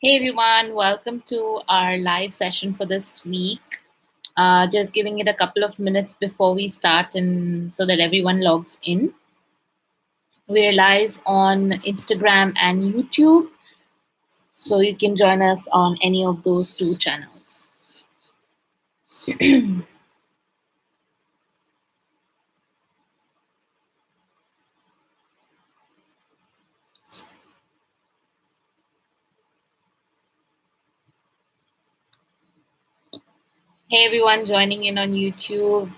Hey everyone, welcome to our live session for this week. Just giving it a couple of minutes before we start and so that everyone logs in. We're live on Instagram and YouTube, so you can join us on any of those two channels. Hey everyone joining in on YouTube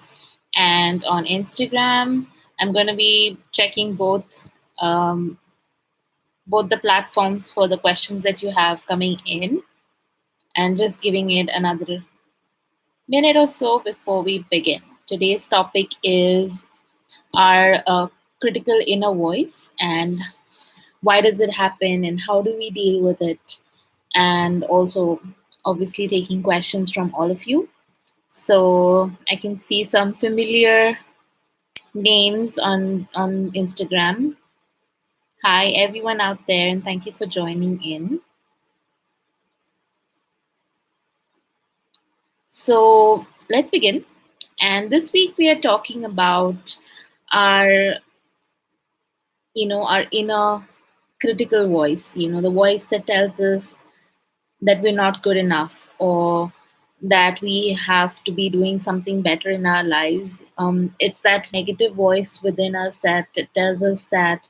and on Instagram. I'm going to be checking both the platforms for the questions that you have coming in and just giving it another minute or so before we begin. Today's topic is our critical inner voice and why does it happen and how do we deal with it, and also obviously taking questions from all of you. So I can see some familiar names on Instagram. Hi everyone out there, and thank you for joining in. So let's begin. And this week we are talking about our our inner critical voice, the voice that tells us that we're not good enough or that we have to be doing something better in our lives. It's that negative voice within us that tells us that,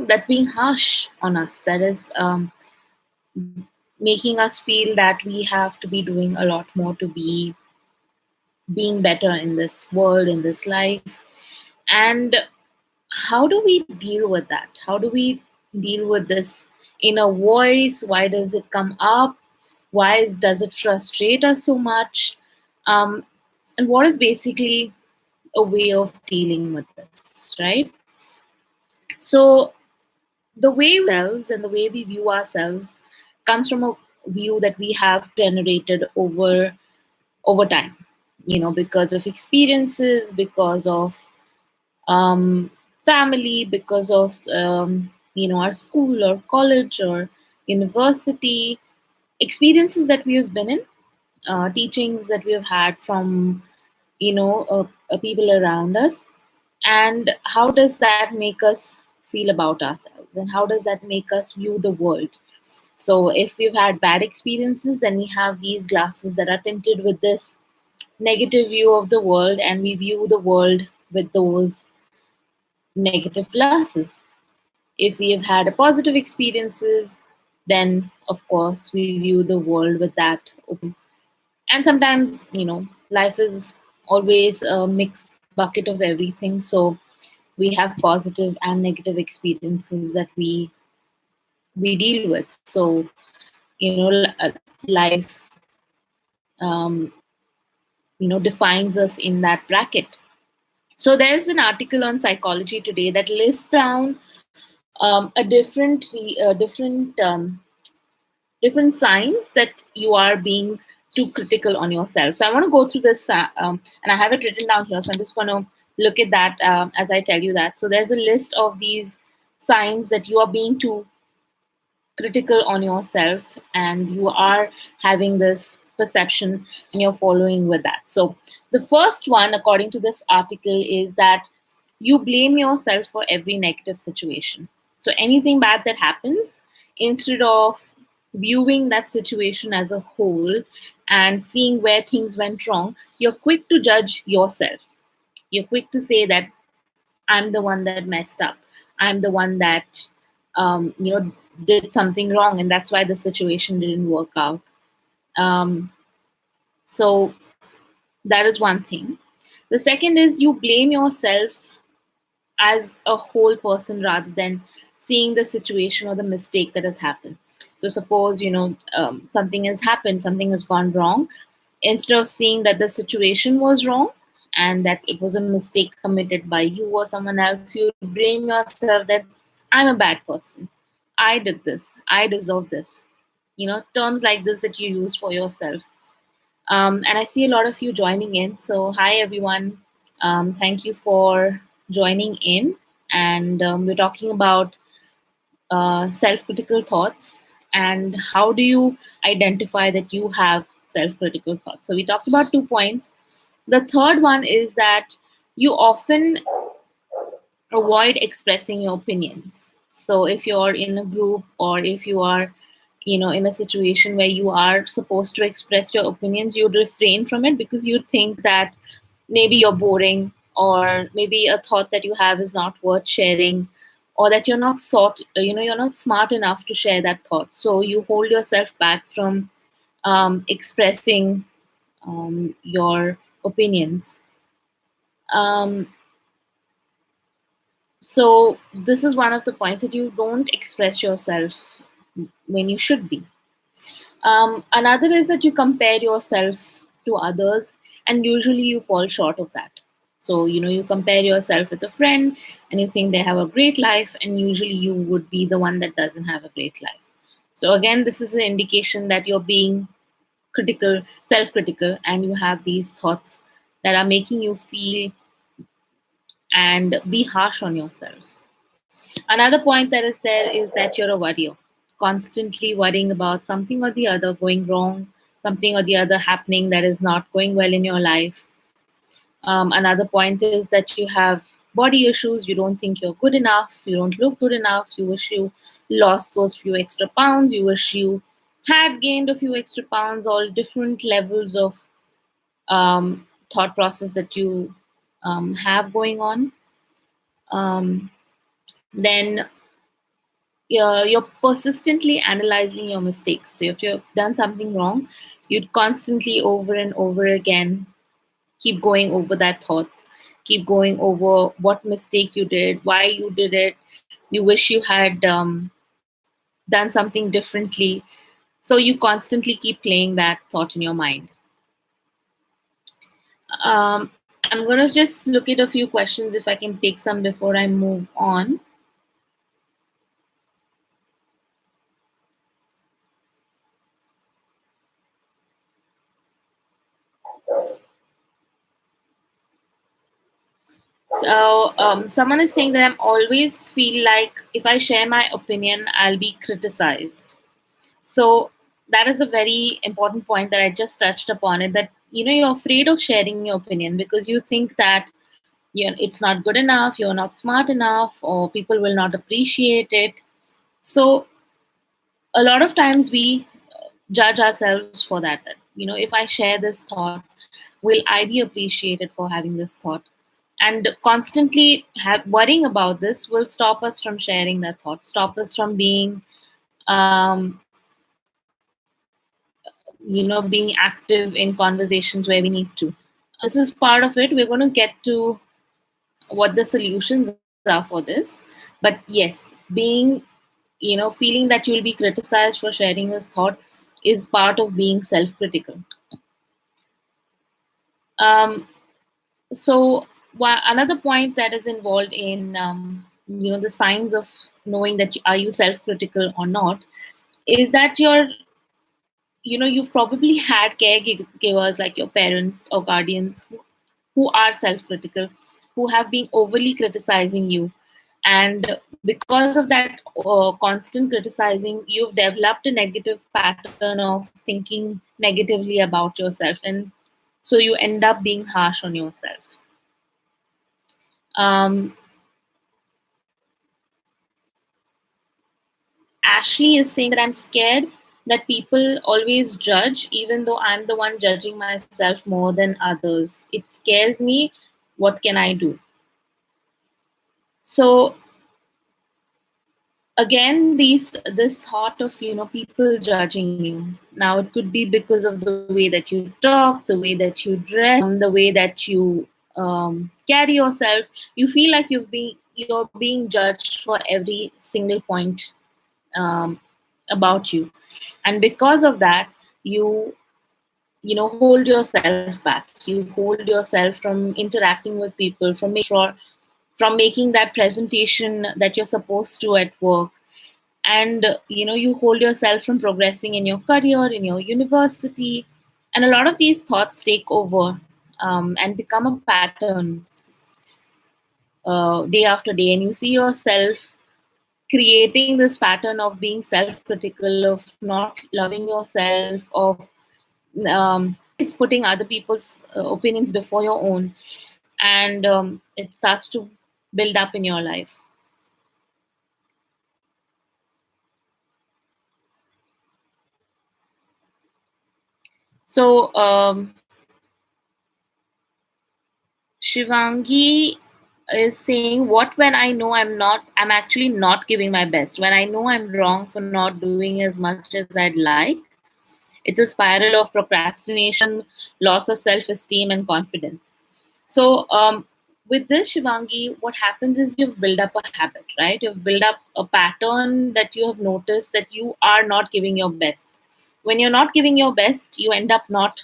that's being harsh on us, that is making us feel that we have to be doing a lot more to be being better in this world, in this life. And how do we deal with that? How do we deal with this inner voice? Why does it come up? Does it frustrate us so much? And what is basically a way of dealing with this, right? So the way we ourselves and the way we view ourselves comes from a view that we have generated over time, because of experiences, because of family, because of our school or college or university experiences that we have been in, teachings that we have had from people around us, and how does that make us feel about ourselves, and how does that make us view the world. So if we've had bad experiences, then we have these glasses that are tinted with this negative view of the world, and we view the world with those negative glasses. If we have had a positive experiences, then of course we view the world with that open. And sometimes, life is always a mixed bucket of everything. So we have positive and negative experiences that we deal with. So, life, um, defines us in that bracket. So there's an article on Psychology Today that lists down different signs that you are being too critical on yourself. So I want to go through this, and I have it written down here. So I'm just going to look at that as I tell you that. So there's a list of these signs that you are being too critical on yourself, and you are having this perception, and you're following with that. So the first one, according to this article, is that you blame yourself for every negative situation. So anything bad that happens, instead of viewing that situation as a whole and seeing where things went wrong, you're quick to judge yourself. You're quick to say that I'm the one that messed up. I'm the one that did something wrong, and that's why the situation didn't work out. Um, so that is one thing. The second is you blame yourself as a whole person rather than seeing the situation or the mistake that has happened. So suppose something has happened, something has gone wrong. Instead of seeing that the situation was wrong and that it was a mistake committed by you or someone else, you blame yourself that I'm a bad person. I did this. I deserve this. Terms like this that you use for yourself. And I see a lot of you joining in. So, hi everyone. Thank you for joining in. And we're talking about self critical thoughts and how do you identify that you have self-critical thoughts? So we talked about 2 points. The third one is that you often avoid expressing your opinions. So if you're in a group, or if you are, in a situation where you are supposed to express your opinions, you refrain from it because you think that maybe you're boring, or maybe a thought that you have is not worth sharing, or that you're not smart enough to share that thought. So you hold yourself back from expressing your opinions. Um, so this is one of the points, that you don't express yourself when you should be. Another is that you compare yourself to others, and usually you fall short of that. So, you compare yourself with a friend, and you think they have a great life, and usually you would be the one that doesn't have a great life. So, again, this is an indication that you're being critical, self critical, and you have these thoughts that are making you feel and be harsh on yourself. Another point that is there is that you're a worrier, constantly worrying about something or the other going wrong, something or the other happening that is not going well in your life. Another point is that you have body issues. You don't think you're good enough. You don't look good enough. You wish you lost those few extra pounds. You wish you had gained a few extra pounds. All different levels of thought process that you have going on. Then you're persistently analyzing your mistakes. So if you've done something wrong, you'd constantly over and over again keep going over that thoughts, keep going over what mistake you did, why you did it. You wish you had done something differently. So you constantly keep playing that thought in your mind. I'm going to just look at a few questions if I can take some before I move on. So someone is saying that I'm always feel like if I share my opinion, I'll be criticized. So that is a very important point that I just touched upon it. That you're afraid of sharing your opinion because you think that it's not good enough, you're not smart enough, or people will not appreciate it. So a lot of times we judge ourselves for that. That if I share this thought, will I be appreciated for having this thought? And constantly worrying about this will stop us from sharing that thought, stop us from being being active in conversations where we need to. This is part of it. We're going to get to what the solutions are for this. But yes, being, feeling that you'll be criticized for sharing your thought is part of being self-critical. Um, so another point that is involved in the signs of knowing that are you self-critical or not is that you've probably had caregivers like your parents or guardians who are self-critical, who have been overly criticizing you, and because of that constant criticizing, you've developed a negative pattern of thinking negatively about yourself, and so you end up being harsh on yourself. um, Ashley is saying that I'm scared that people always judge, even though I'm the one judging myself more than others. It scares me. What can I do? So again, this thought of people judging you. Now it could be because of the way that you talk, the way that you dress, the way that you carry yourself. You feel like you're being judged for every single point um, about you, and because of that, you hold yourself back. You hold yourself from interacting with people, from making that presentation that you're supposed to at work. And you hold yourself from progressing in your career, in your university. And a lot of these thoughts take over and become a pattern day after day, and you see yourself creating this pattern of being self-critical, of not loving yourself, of always putting other people's opinions before your own, and it starts to build up in your life. So Shivangi is saying, what when I know I'm actually not giving my best, when I know I'm wrong for not doing as much as I'd like. It's a spiral of procrastination, loss of self-esteem, and confidence. So with this, Shivangi, what happens is you've built up a habit, right? You've built up a pattern that you have noticed that you are not giving your best. When you're not giving your best, you end up not,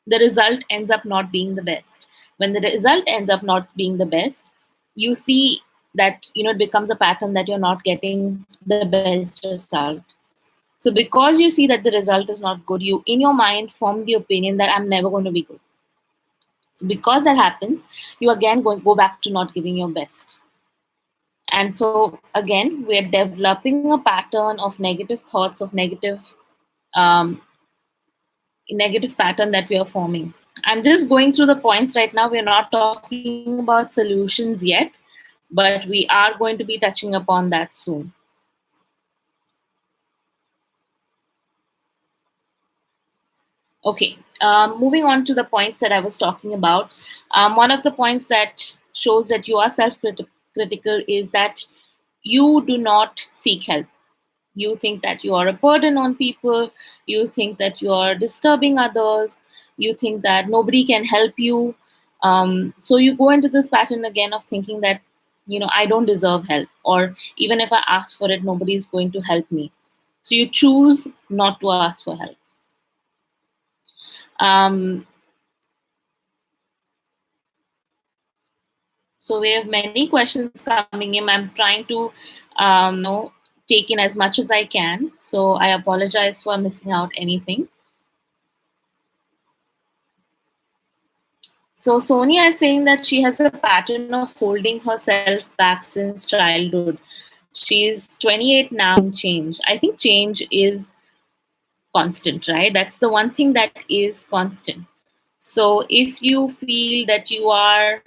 the result ends up not being the best. When the result ends up not being the best, you see that, it becomes a pattern that you're not getting the best result. So because you see that the result is not good, you in your mind form the opinion that I'm never going to be good. So because that happens, you again go back to not giving your best. And so again, we're developing a pattern of negative thoughts, of um, negative pattern that we are forming. I'm just going through the points right now. We're not talking about solutions yet, but we are going to be touching upon that soon. Okay, moving on to the points that I was talking about. One of the points that shows that you are self-critical is that you do not seek help. You think that you are a burden on people, you think that you are disturbing others, you think that nobody can help you. So you go into this pattern again of thinking that, I don't deserve help, or even if I ask for it, nobody is going to help me. So you choose not to ask for help. Um, so we have many questions coming in. I'm trying to, take in as much as I can. So I apologize for missing out anything. So Sonia is saying that she has a pattern of holding herself back since childhood. She's 28 now, change. I think change is constant, right? That's the one thing that is constant. So if you feel that you are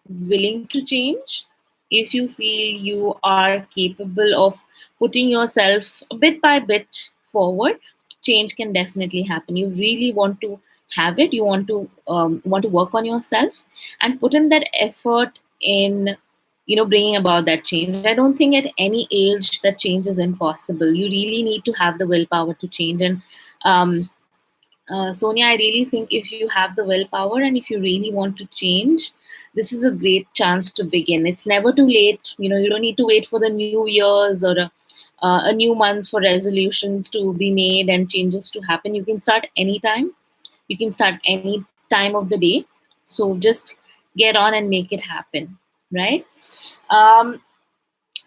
willing to change, if you feel you are capable of putting yourself bit by bit forward, change can definitely happen. You really want to have it. You want to work on yourself and put in that effort in, bringing about that change. I don't think at any age that change is impossible. You really need to have the willpower to change. And um, Sonia, I really think if you have the willpower and if you really want to change, this is a great chance to begin. It's never too late. You don't need to wait for the new years or a new month for resolutions to be made and changes to happen. You can start anytime. You can start any time of the day. So just get on and make it happen, right? Um,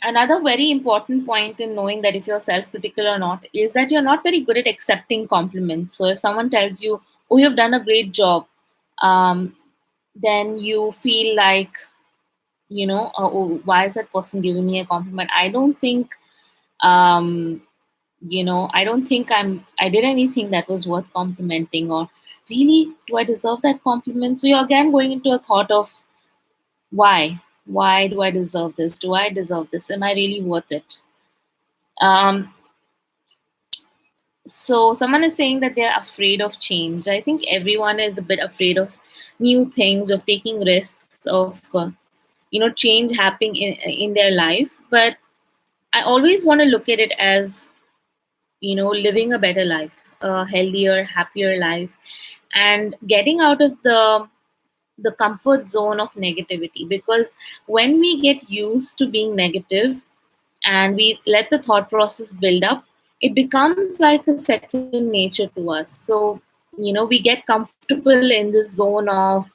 Another very important point in knowing that if you're self-critical or not is that you're not very good at accepting compliments. So if someone tells you, oh, you've done a great job, um, then you feel like, oh, why is that person giving me a compliment? Um, I don't think I did anything that was worth complimenting, or really, do I deserve that compliment? So you're again going into a thought of why? Why do I deserve this? Do I deserve this? Am I really worth it? Um, so someone is saying that they're afraid of change. I think everyone is a bit afraid of new things, of taking risks, of change happening in their life. But I always want to look at it as living a better life, a healthier, happier life, and getting out of the comfort zone of negativity. Because when we get used to being negative, and we let the thought process build up, it becomes like a second nature to us. So, we get comfortable in this zone of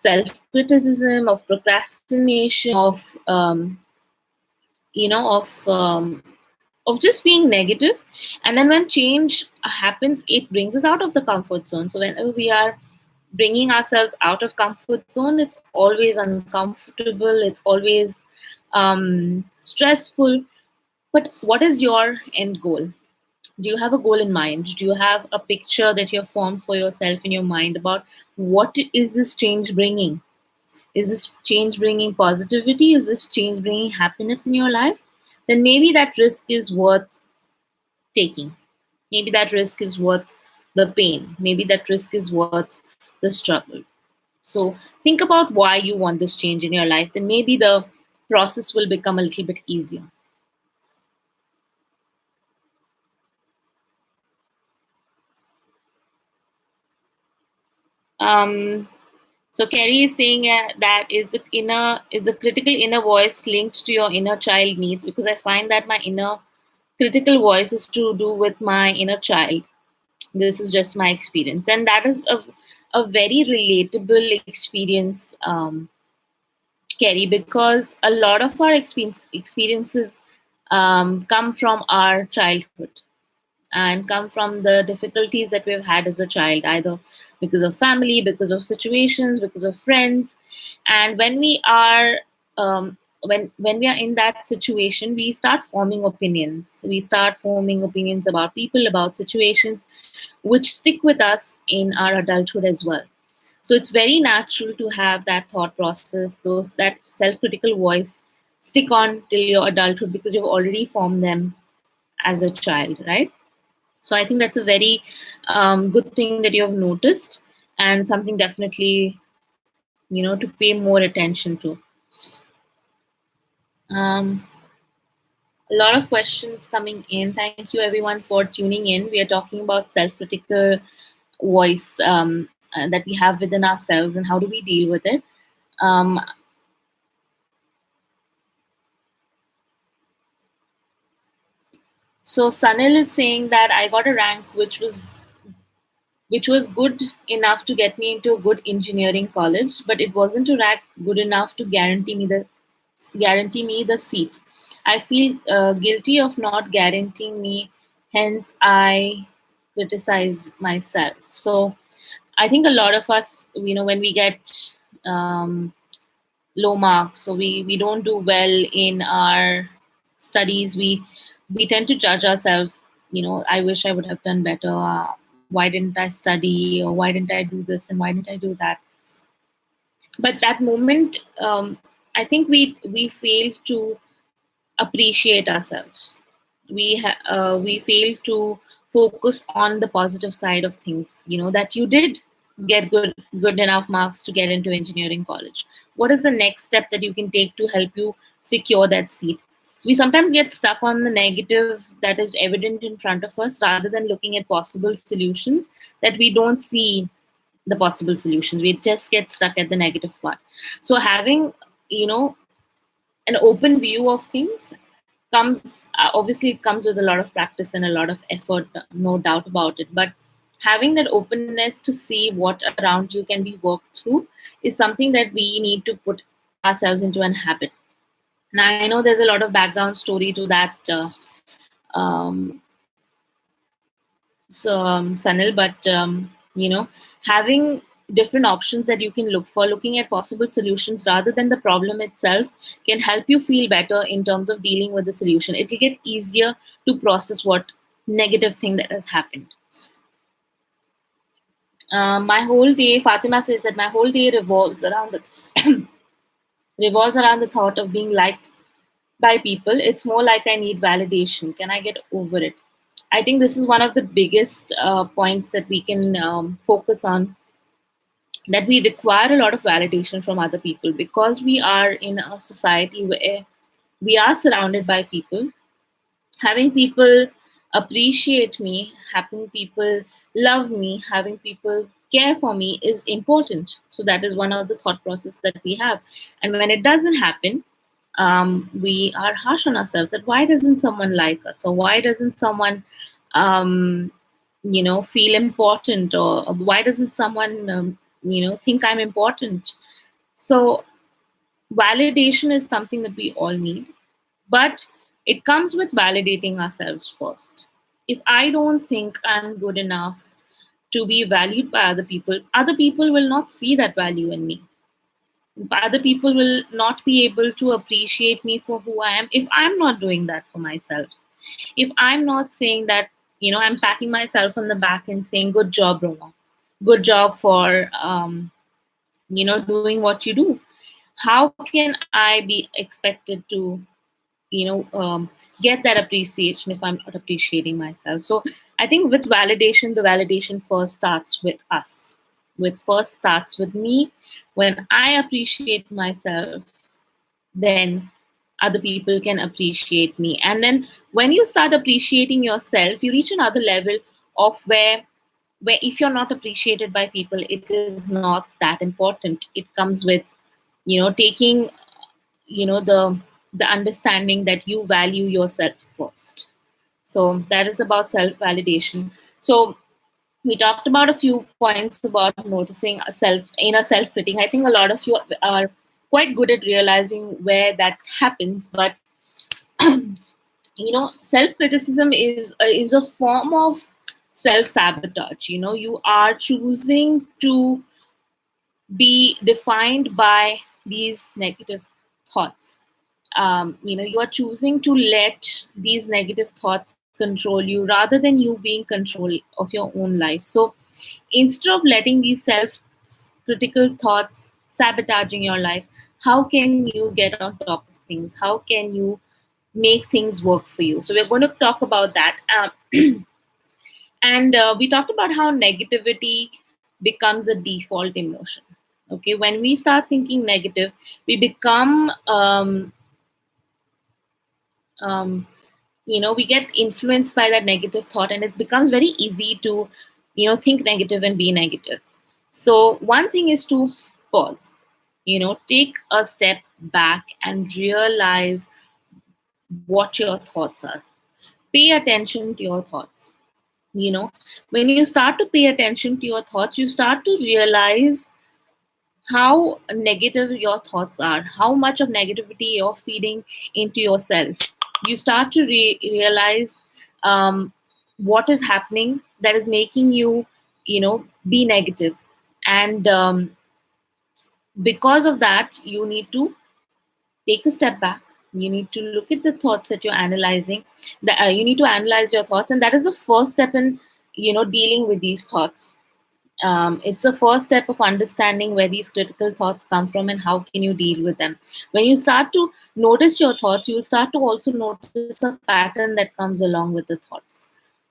self criticism, of procrastination, you know, of, um, of just being negative. And then when change happens, it brings us out of the comfort zone. So, whenever we are bringing ourselves out of comfort zone, it's always uncomfortable, it's always stressful. But what is your end goal? Do you have a goal in mind? Do you have a picture that you have formed for yourself in your mind about what is this change bringing? Is this change bringing positivity? Is this change bringing happiness in your life? Then maybe that risk is worth taking. Maybe that risk is worth the pain. Maybe that risk is worth the struggle. So think about why you want this change in your life. Then maybe the process will become a little bit easier. Um, so Kerry is saying that is the critical inner voice linked to your inner child needs, because I find that my inner critical voice is to do with my inner child. This is just my experience, and that is a very relatable experience, Kerry, because a lot of our experiences come from our childhood and come from the difficulties that we've had as a child, either because of family, because of situations, because of friends. And when we are when we are in that situation, we start forming opinions. We start forming opinions about people, about situations, which stick with us in our adulthood as well. So it's very natural to have that thought process, those that self-critical voice stick on till your adulthood, because you've already formed them as a child, right? So I think that's a very good thing that you have noticed, and something definitely, to pay more attention to. Um, a lot of questions coming in. Thank you everyone for tuning in. We are talking about self-critical voice that we have within ourselves, and how do we deal with it. Um, so Sanil is saying that I got a rank which was good enough to get me into a good engineering college, but it wasn't a rank good enough to guarantee me the seat. I feel guilty of not guaranteeing me, hence I criticize myself. So I think a lot of us, when we get low marks, so we don't do well in our studies, we tend to judge ourselves. I wish I would have done better. Why didn't I study, or why didn't I do this, and why didn't I do that? But that moment, I think we fail to appreciate ourselves. We fail to focus on the positive side of things. That you did get good enough marks to get into engineering college. What is the next step that you can take to help you secure that seat? We sometimes get stuck on the negative that is evident in front of us, rather than looking at possible solutions that we don't see. The possible solutions, we just get stuck at the negative part. So having, you know an open view of things comes, obviously it comes with a lot of practice and a lot of effort, no doubt about it. But having that openness to see what around you can be worked through is something that we need to put ourselves into an habit. Now I know there's a lot of background story to that, um, Sanil, but having different options that you can look for, looking at possible solutions rather than the problem itself, can help you feel better in terms of dealing with the solution. It will get easier to process what negative thing that has happened. My whole day, Fatima says that my whole day revolves around the thought of being liked by people. It's more like I need validation. Can I get over it? I think this is one of the biggest points that we can focus on, that we require a lot of validation from other people, because we are in a society where we are surrounded by people. Having people appreciate me, having people love me, having people care for me is important. So that is one of the thought process that we have. And when it doesn't happen, we are harsh on ourselves, that why doesn't someone like us, or why doesn't someone um, feel important, or why doesn't someone think I'm important. So validation is something that we all need, but it comes with validating ourselves first. If I don't think I'm good enough to be valued by other people will not see that value in me. Other people will not be able to appreciate me for who I am if I'm not doing that for myself. If I'm not saying that, I'm patting myself on the back and saying, good job, Roma. Good job for, doing what you do. How can I be expected to, get that appreciation if I'm not appreciating myself? So I think with validation, the validation first starts with us. With first starts with me. When I appreciate myself, then other people can appreciate me. And then when you start appreciating yourself, you reach another level of where if you're not appreciated by people, it is not that important. It comes with, taking, the understanding that you value yourself first. So that is about self validation. So we talked about a few points about noticing a self critic. I think a lot of you are quite good at realizing where that happens, but self criticism is a form of self sabotage. You are choosing to be defined by these negative thoughts. You are choosing to let these negative thoughts control you rather than you being control of your own life. So instead of letting these self critical thoughts sabotaging your life, how can you get on top of things? How can you make things work for you? So we're going to talk about that. And we talked about how negativity becomes a default emotion. Okay, when we start thinking negative, we become um, we get influenced by that negative thought, and it becomes very easy to think negative and be negative. So one thing is to pause, take a step back and realize what your thoughts are. Pay attention to your thoughts. When you start to pay attention to your thoughts, you start to realize how negative your thoughts are, how much of negativity you're feeding into yourself. You start to realize what is happening that is making you, be negative. And because of that, you need to take a step back. You need to look at the thoughts that you're analyzing. You need to analyze your thoughts, and that is the first step in, dealing with these thoughts. It's the first step of understanding where these critical thoughts come from and how can you deal with them. When you start to notice your thoughts, you will start to also notice a pattern that comes along with the thoughts.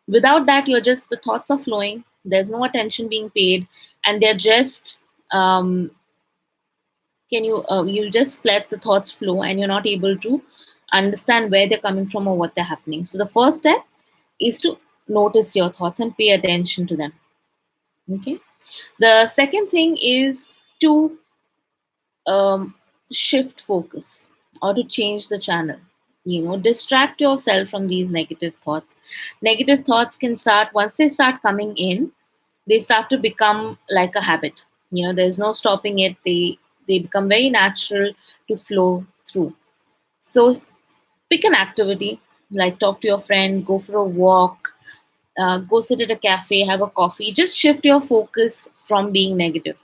Without that, the thoughts are flowing, there's no attention being paid, and they're just can you you just let the thoughts flow, and you're not able to understand where they're coming from or what they're happening. So the first step is to notice your thoughts and pay attention to them. Okay. The second thing is to um, shift focus or to change the channel. Distract yourself from these negative thoughts. Negative thoughts can start, once they start coming in, they start to become like a habit. There's no stopping it. They become very natural to flow through. So pick an activity, like talk to your friend, go for a walk, go sit at a cafe, have a coffee. Just shift your focus from being negative.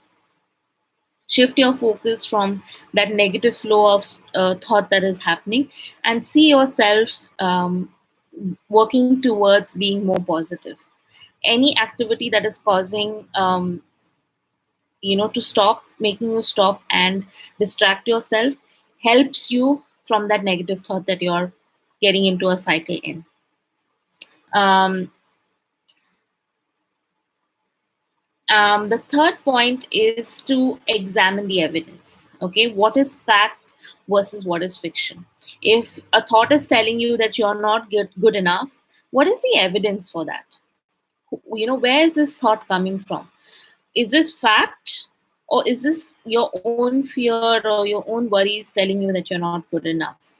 Shift your focus from that negative flow of thought that is happening, and see yourself working towards being more positive. Any activity that is causing to stop, making you stop and distract yourself, helps you from that negative thought that you're getting into a cycle in. um, the third point is to examine the evidence. Okay, what is fact versus what is fiction? If a thought is telling you that you're not good enough, what is the evidence for that? Where is this thought coming from? Is this fact, or is this your own fear or your own worries telling you that you're not good enough?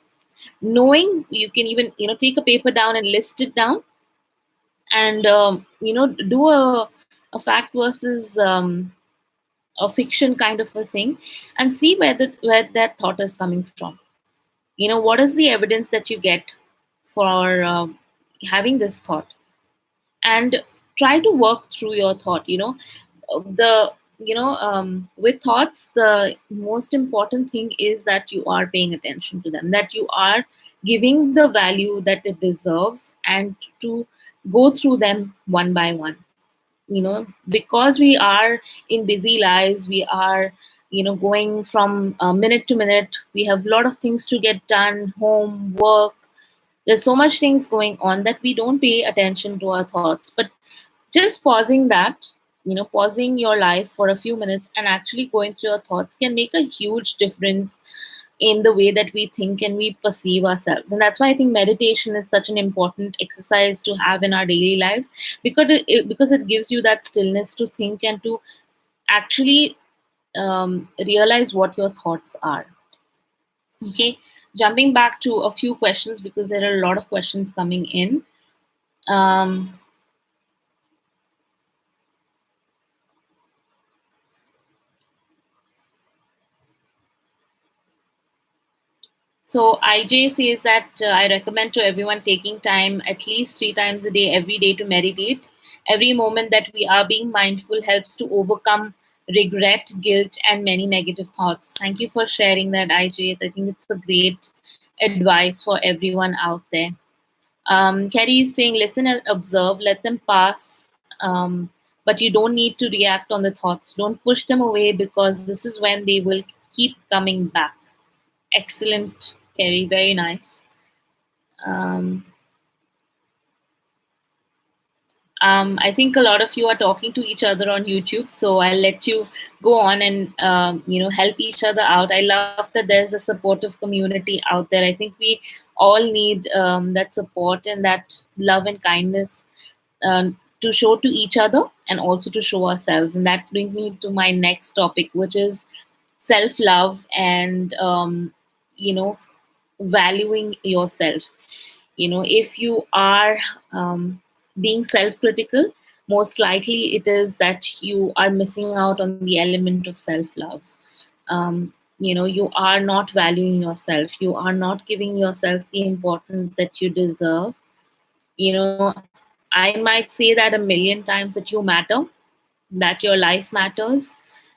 Knowing, you can even take a paper down and list it down, and do a fact versus a fiction kind of a thing, and see where that thought is coming from. What is the evidence that you get for having this thought, and try to work through your thought. The with thoughts, the most important thing is that you are paying attention to them, that you are giving the value that it deserves, and to go through them one by one. Because we are in busy lives, we are going from minute to minute, we have a lot of things to get done, home, work. There's so much things going on that we don't pay attention to our thoughts. But just pausing that, pausing your life for a few minutes and actually going through your thoughts can make a huge difference in the way that we think and we perceive ourselves. And that's why I think meditation is such an important exercise to have in our daily lives, because it gives you that stillness to think and to actually realize what your thoughts are. Okay, jumping back to a few questions, because there are a lot of questions coming in. um, So IJ says that I recommend to everyone taking time at least 3 times a day, every day, to meditate. Every moment that we are being mindful helps to overcome regret, guilt, and many negative thoughts. Thank you for sharing that, IJ. I think it's a great advice for everyone out there. Kerry is saying, listen and observe, let them pass, but you don't need to react on the thoughts. Don't push them away, because this is when they will keep coming back. Excellent, Kerry. Very nice. Um, I think a lot of you are talking to each other on YouTube, so I'll let you go on and help each other out. I love that there's a supportive community out there. I think we all need that support and that love and kindness to show to each other and also to show ourselves. And that brings me to my next topic, which is self love and you know valuing yourself. If you are being self-critical, most likely it is that you are missing out on the element of self-love. You are not valuing yourself, you are not giving yourself the importance that you deserve. I might say that a million times, that you matter, that your life matters,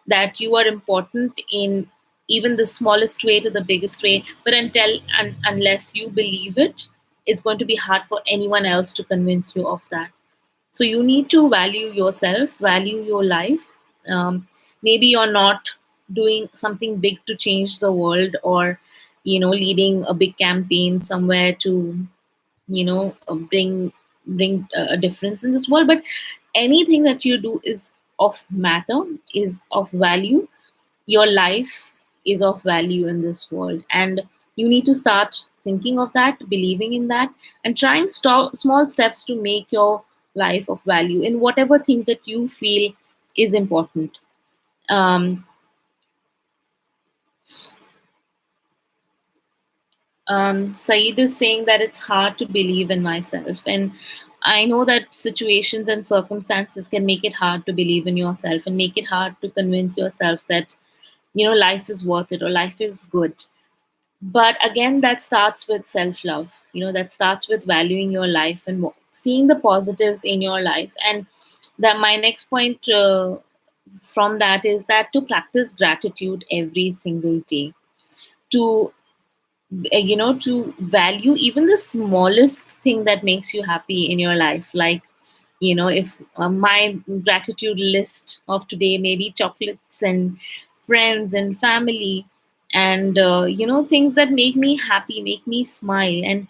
that you are important in even the smallest way to the biggest way. But unless you believe it, it's going to be hard for anyone else to convince you of that. So you need to value yourself, value your life. Maybe you're not doing something big to change the world, or leading a big campaign somewhere to bring a difference in this world. But anything that you do is of matter, is of value. Your life is of value in this world, and you need to start thinking of that, believing in that, and trying small steps to make your life of value in whatever thing that you feel is important. um, Saeed is saying that it's hard to believe in myself. And I know that situations and circumstances can make it hard to believe in yourself and make it hard to convince yourself that, life is worth it or life is good. But again, that starts with self love, that starts with valuing your life and seeing the positives in your life. And that my next point from that is that to practice gratitude every single day, to to value even the smallest thing that makes you happy in your life. Like, if my gratitude list of today may be chocolates and friends and family, and things that make me happy, make me smile. And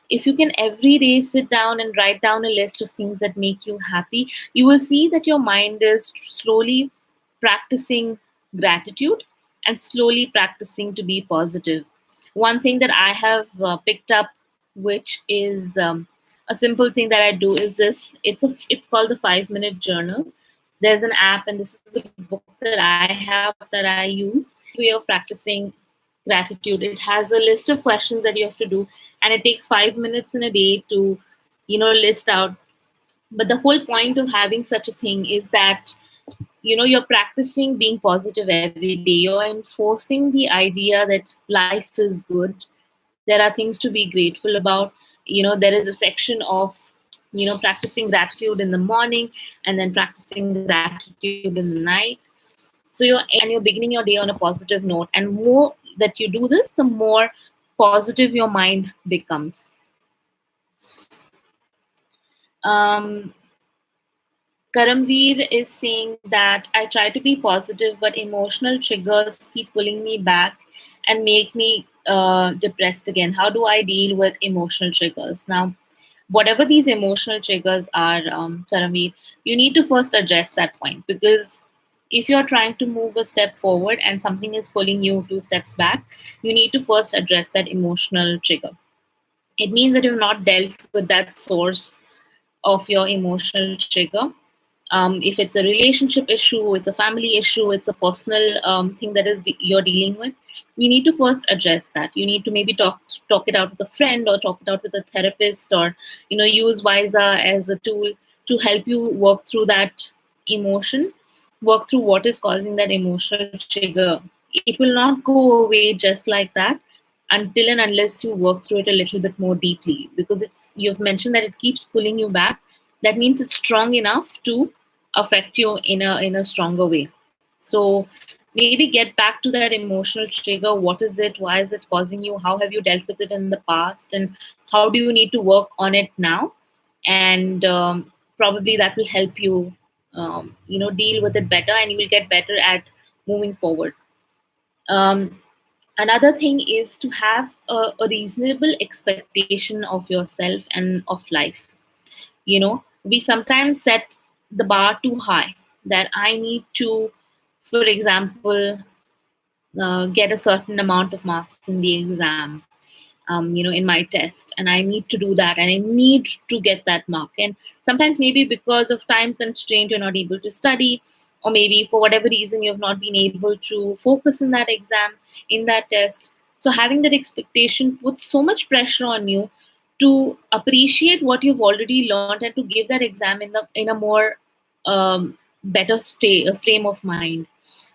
if you can every day sit down and write down a list of things that make you happy, you will see that your mind is slowly practicing gratitude and slowly practicing to be positive. One thing that I have picked up, which is a simple thing that I do, is this. It's called the 5 minute journal. There's an app, and this is the book that I have that I use. Way of practicing gratitude. It has a list of questions that you have to do, and it takes 5 minutes in a day to, list out. But the whole point of having such a thing is that you're practicing being positive every day. You're enforcing the idea that life is good, there are things to be grateful about. There is a section of practicing gratitude in the morning, and then practicing gratitude in the night. So you're beginning your day on a positive note, and more that you do this, the more positive your mind becomes. um, Karamveer is saying that I try to be positive, but emotional triggers keep pulling me back and make me depressed again. How do I deal with emotional triggers? Now, whatever these emotional triggers are, Karamveer, you need to first address that point, because if you're trying to move a step forward and something is pulling you two steps back, you need to first address that emotional trigger. It means that you've not dealt with that source of your emotional trigger. If it's a relationship issue, it's a family issue, it's a personal thing that you're dealing with, you need to first address that. You need to maybe talk it out with a friend, or talk it out with a therapist, or use Wysa as a tool to help you work through that emotion, work through what is causing that emotional trigger. It will not go away just like that until and unless you work through it a little bit more deeply, because you've mentioned that it keeps pulling you back. That means it's strong enough to affect you in a stronger way. So maybe get back to that emotional trigger. What is it? Why is it causing you? How have you dealt with it in the past? And how do you need to work on it now? And probably that will help you, deal with it better, and you will get better at moving forward. Um, Another thing is to have a reasonable expectation of yourself and of life. We sometimes set the bar too high, that I need to, for example, get a certain amount of marks in the exam, in my test, and I need to do that, and I need to get that mark. And sometimes maybe because of time constraint, you're not able to study, or maybe for whatever reason you've not been able to focus in that exam, in that test. So having that expectation puts so much pressure on you to appreciate what you've already learned, and to give that exam in a more better frame of mind.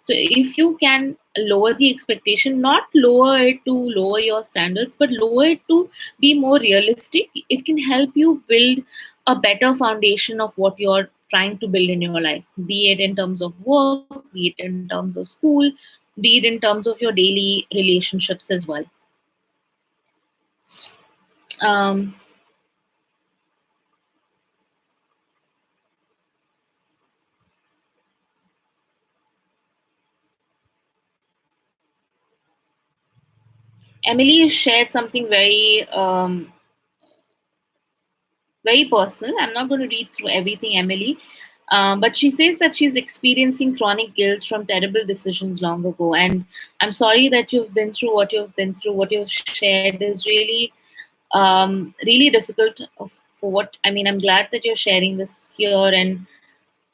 So if you can lower the expectation, not lower it to lower your standards, but lower it to be more realistic, it can help you build a better foundation of what you're trying to build in your life, be it in terms of work, be it in terms of school, be it in terms of your daily relationships as well. Um, Emily shared something very personal. I'm not going to read through everything, Emily. But she says that she's experiencing chronic guilt from terrible decisions long ago. And I'm sorry that you've been through what you've been through. What you've shared is really difficult. For what I mean, I'm glad that you're sharing this here, and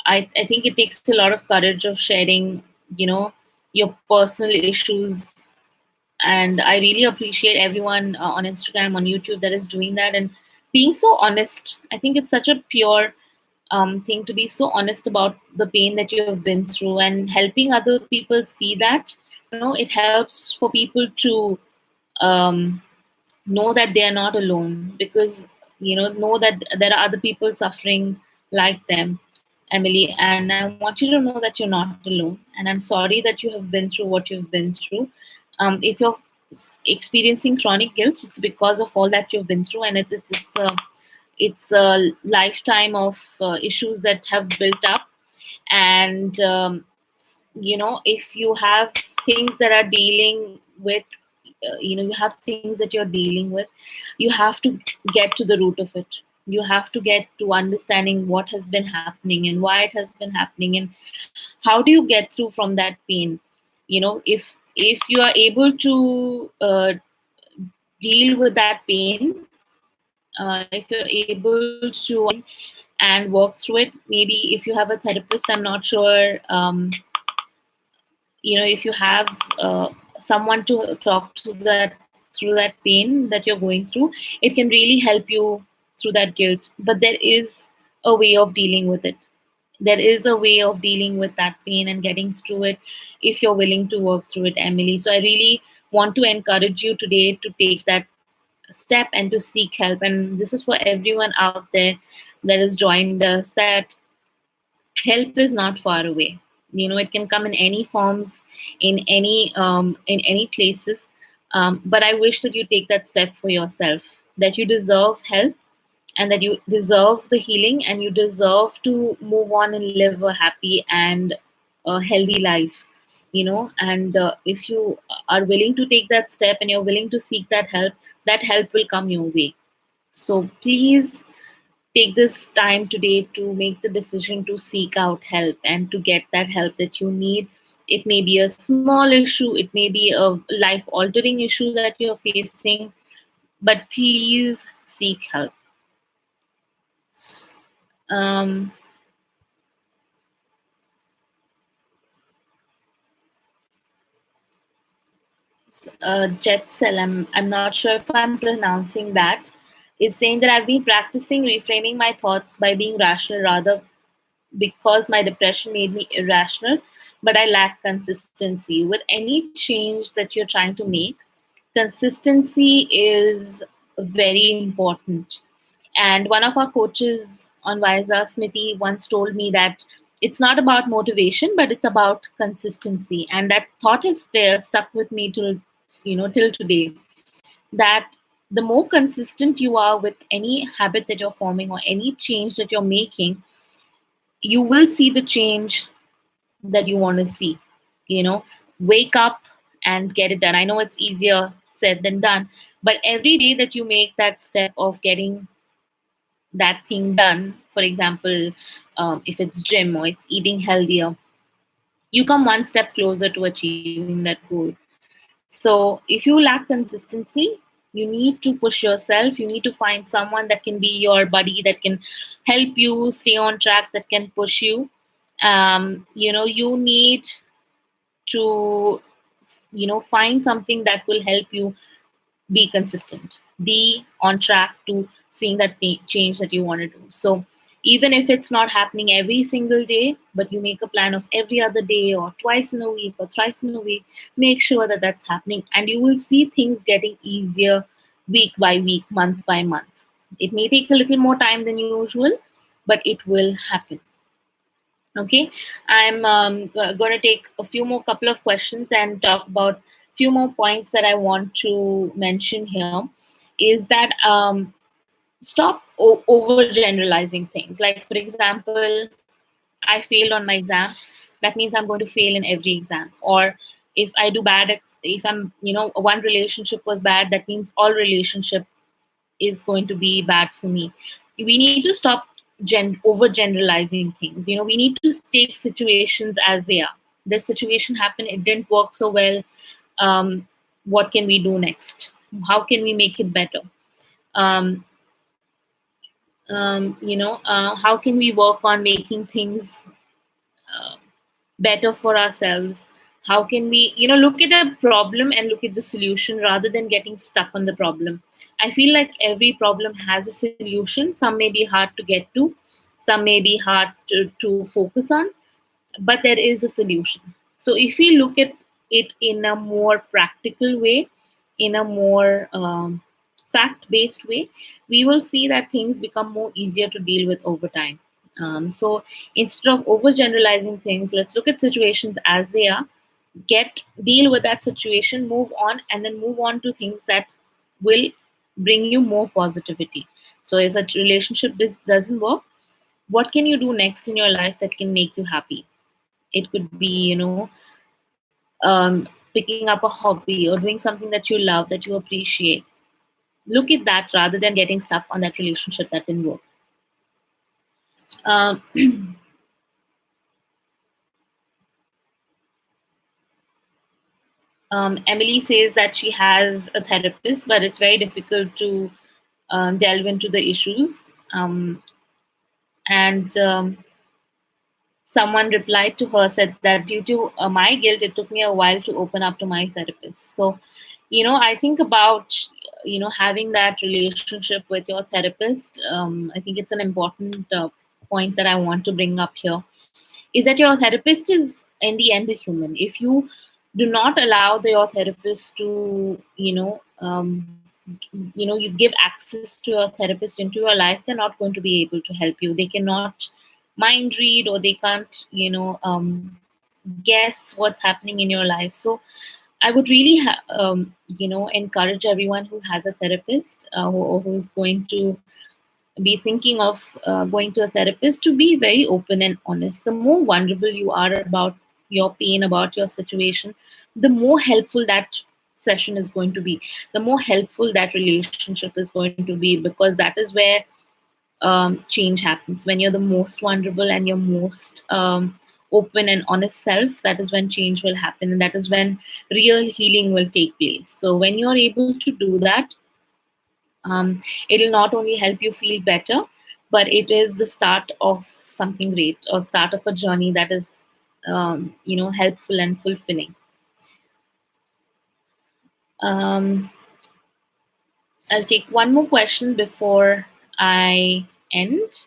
I think it takes a lot of courage of sharing, your personal issues. And I really appreciate everyone on Instagram, on YouTube, that is doing that and being so honest. I think it's such a pure thing to be so honest about the pain that you have been through, and helping other people see that. It helps for people to um, know that they are not alone, because know that there are other people suffering like them, Emily. And I want you to know that you're not alone, and I'm sorry that you have been through what you've been through. If you're experiencing chronic guilt, it's because of all that you've been through, and it's a lifetime of issues that have built up. And if you have things that are dealing with you have things that you're dealing with, you have to get to the root of it. You have to get to understanding what has been happening and why it has been happening, and how do you get through from that pain. If you are able to deal with that pain, if you're able to and work through it, maybe if you have a therapist, I'm not sure, if you have someone to talk to that through that pain that you're going through, it can really help you through that guilt. But there is a way of dealing with it. There is a way of dealing with that pain and getting through it, if you're willing to work through it, Emily. So I really want to encourage you today to take that step and to seek help. And this is for everyone out there that has joined us, that help is not far away. It can come in any forms, in any places. But I wish that you take that step for yourself, that you deserve help, and that you deserve the healing, and you deserve to move on and live a happy and a healthy life. And if you are willing to take that step and you're willing to seek that help will come your way. So please take this time today to make the decision to seek out help and to get that help that you need. It may be a small issue, it may be a life altering issue that you're facing, but please seek help. um, Jetsel, I'm not sure if I'm pronouncing that, is saying that I've been practicing reframing my thoughts by being rational rather, because my depression made me irrational, but I lack consistency. With any change that you're trying to make, consistency is very important. And one of our coaches on Wysa, Smithy, once told me that it's not about motivation, but it's about consistency. And that thought has stuck with me till today. That the more consistent you are with any habit that you're forming or any change that you're making, you will see the change that you want to see. You know, wake up and get it done. I know it's easier said than done, but every day that you make that step of getting that thing done, for example, if it's gym or it's eating healthier, you come one step closer to achieving that goal. So if you lack consistency, you need to push yourself. You need to find someone that can be your buddy, that can help you stay on track, that can push you. You need to find something that will help you be consistent, be on track to seeing that change that you want to do. So even if it's not happening every single day, but you make a plan of every other day or twice in a week or thrice in a week, make sure that that's happening, and you will see things getting easier week by week, month by month. It may take a little more time than usual, but it will happen. Okay, I'm going to take a few more couple of questions and talk about few more points that I want to mention here. Is that stop overgeneralizing things. Like, for example, I failed on my exam, that means I'm going to fail in every exam. Or if I do bad at, if I'm, one relationship was bad, that means all relationship is going to be bad for me. We need to stop overgeneralizing things. We need to take situations as they are. This situation happened, it didn't work so well. What can we do next? How can we make it better? um, how can we work on making things uh, better for ourselves? How can we look at a problem and look at the solution rather than getting stuck on the problem? I feel like every problem has a solution. Some may be hard to get to, some may be hard to focus on, but there is a solution. So if we look at it in a more practical way, in a more fact based way, we will see that things become more easier to deal with over time. So instead of overgeneralizing things, let's look at situations as they are, deal with that situation, move on, and then move on to things that will bring you more positivity. So if a relationship doesn't work, what can you do next in your life that can make you happy? It could be, picking up a hobby or doing something that you love, that you appreciate. Look at that rather than getting stuck on that relationship that didn't work. Um, Emily says that she has a therapist, but it's very difficult to delve into the issues. And someone replied to her, said that due to my guilt, it took me a while to open up to my therapist. So, I think about, having that relationship with your therapist. I think it's an important point that I want to bring up here, is that your therapist is in the end a human. If you do not allow your therapist to, you give access to your therapist into your life, they're not going to be able to help you. They cannot mind read, or they can't, guess what's happening in your life. So I would really, encourage everyone who has a therapist, who's going to be thinking of going to a therapist, to be very open and honest. The more vulnerable you are about your pain, about your situation, the more helpful that session is going to be, the more helpful that relationship is going to be, because that is where change happens. When you're the most vulnerable and your most open and honest self, that is when change will happen, and that is when real healing will take place. So when you're able to do that, it'll not only help you feel better, but it is the start of something great, or start of a journey that is helpful and fulfilling. um, I'll take one more question before I end.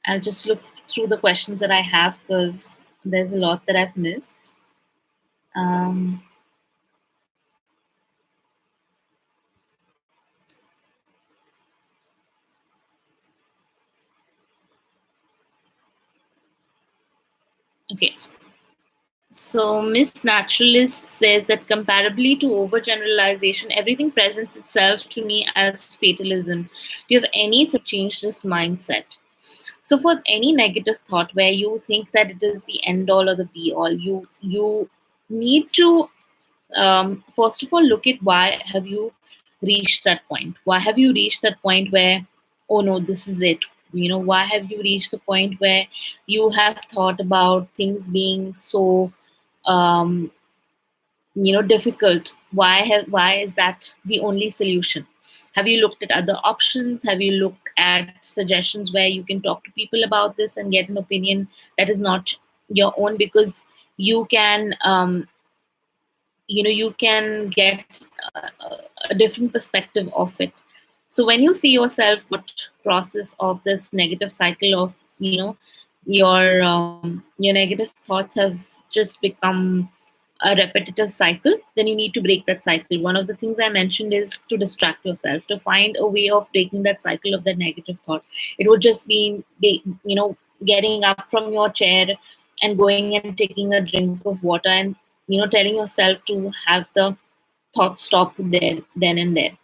I'll just look through the questions that I have, because there's a lot that I've missed. um, okay. So, Miss Naturalist says that comparably to overgeneralization, everything presents itself to me as fatalism. Do you have any change this mindset? So, for any negative thought where you think that it is the end all or the be all, you need to first of all look at why have you reached that point. Why have you reached that point where, oh no, this is it? Why have you reached the point where you have thought about things being so um, difficult? Why is that the only solution? Have you looked at other options? Have you looked at suggestions where you can talk to people about this and get an opinion that is not your own? Because you can you can get a, a different perspective of it. So when you see yourself what process of this negative cycle of your negative thoughts have just become a repetitive cycle, then you need to break that cycle. One of the things I mentioned is to distract yourself, to find a way of breaking that cycle of that negative thought. It would just be getting up from your chair and going and taking a drink of water, and telling yourself to have the thought stop there, then and there.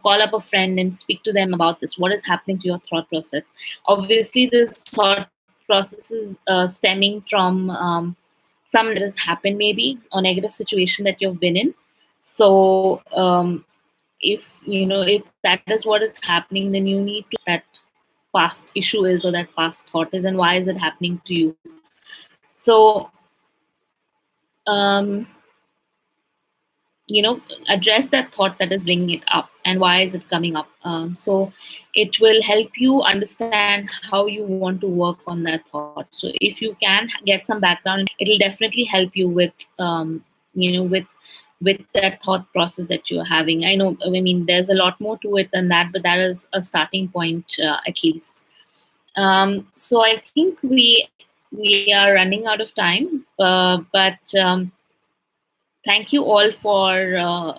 Call up a friend and speak to them about this. What is happening to your thought process? Obviously this thought process is stemming from some that has happened, maybe, or negative situation that you've been in. So if if that is what is happening, then you need to that past issue is, or that past thought is, and why is it happening to you. So um, address that thought that is bringing it up, and why is it coming up. So it will help you understand how you want to work on that thought. So if you can get some background, it'll definitely help you with you know with with that thought process that you're having. I mean, there's a lot more to it than that, but that is a starting point, at least. So I think we are running out of time, but thank you all for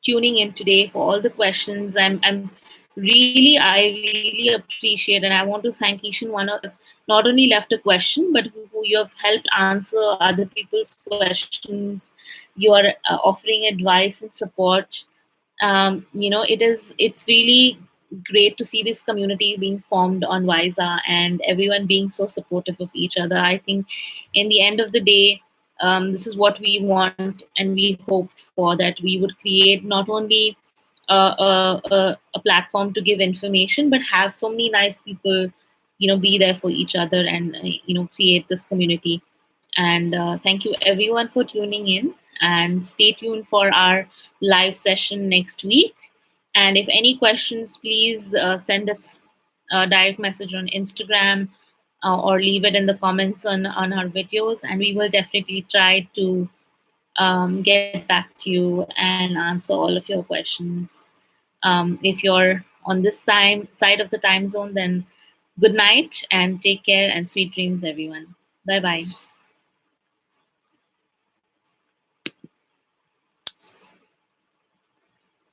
tuning in today, for all the questions. I really appreciate, and I want to thank each and one of not only left a question, but who you have helped answer other people's questions. You are offering advice and support. It's really great to see this community being formed on Wysa, and everyone being so supportive of each other. I think in the end of the day, this is what we want and we hoped for, that we would create not only a platform to give information, but have so many nice people be there for each other, and create this community. And thank you everyone for tuning in, and stay tuned for our live session next week. And if any questions, please send us a direct message on Instagram, or leave it in the comments on our videos, and we will definitely try to get back to you and answer all of your questions. If you're on this time side of the time zone, then good night and take care, and sweet dreams, everyone. Bye bye.